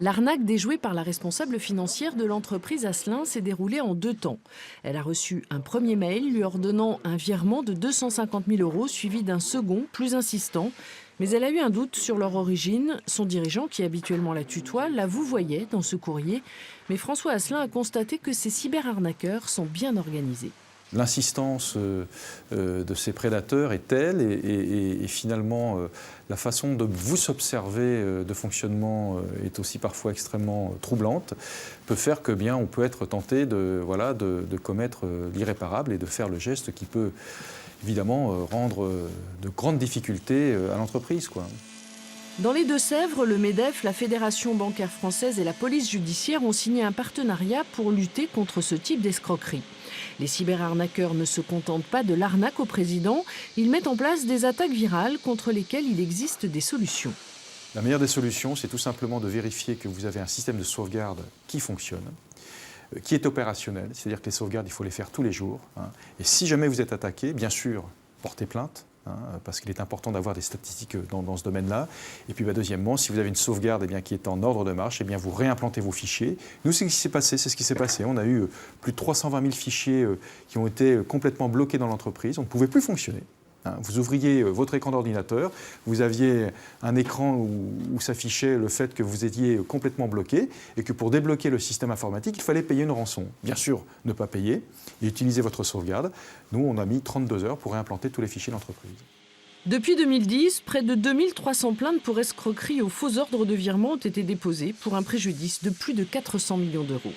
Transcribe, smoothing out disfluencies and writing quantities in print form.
L'arnaque déjouée par la responsable financière de l'entreprise Asselin s'est déroulée en 2 temps. Elle a reçu un premier mail lui ordonnant un virement de 250 000 € suivi d'un second, plus insistant. Mais elle a eu un doute sur leur origine. Son dirigeant, qui habituellement la tutoie, la vouvoyait dans ce courrier. Mais François Asselin a constaté que ces cyberarnaqueurs sont bien organisés. L'insistance de ces prédateurs est telle et finalement la façon de vous observer de fonctionnement est aussi parfois extrêmement troublante, peut faire que bien on peut être tenté de commettre l'irréparable et de faire le geste qui peut évidemment rendre de grandes difficultés à l'entreprise, quoi. Dans les Deux-Sèvres, le MEDEF, la Fédération bancaire française et la police judiciaire ont signé un partenariat pour lutter contre ce type d'escroquerie. Les cyberarnaqueurs ne se contentent pas de l'arnaque au président, ils mettent en place des attaques virales contre lesquelles il existe des solutions. La meilleure des solutions, c'est tout simplement de vérifier que vous avez un système de sauvegarde qui fonctionne, qui est opérationnel, c'est-à-dire que les sauvegardes, il faut les faire tous les jours. Et si jamais vous êtes attaqué, bien sûr, portez plainte. Parce qu'il est important d'avoir des statistiques dans ce domaine-là. Et puis deuxièmement, si vous avez une sauvegarde qui est en ordre de marche, vous réimplantez vos fichiers. Nous, c'est ce qui s'est passé. On a eu plus de 320 000 fichiers qui ont été complètement bloqués dans l'entreprise. On ne pouvait plus fonctionner. Vous ouvriez votre écran d'ordinateur, vous aviez un écran où s'affichait le fait que vous étiez complètement bloqué et que pour débloquer le système informatique, il fallait payer une rançon. Bien sûr, ne pas payer et utiliser votre sauvegarde. Nous, on a mis 32 heures pour réimplanter tous les fichiers de l'entreprise. Depuis 2010, près de 2300 plaintes pour escroquerie aux faux ordres de virement ont été déposées pour un préjudice de plus de 400 millions d'euros.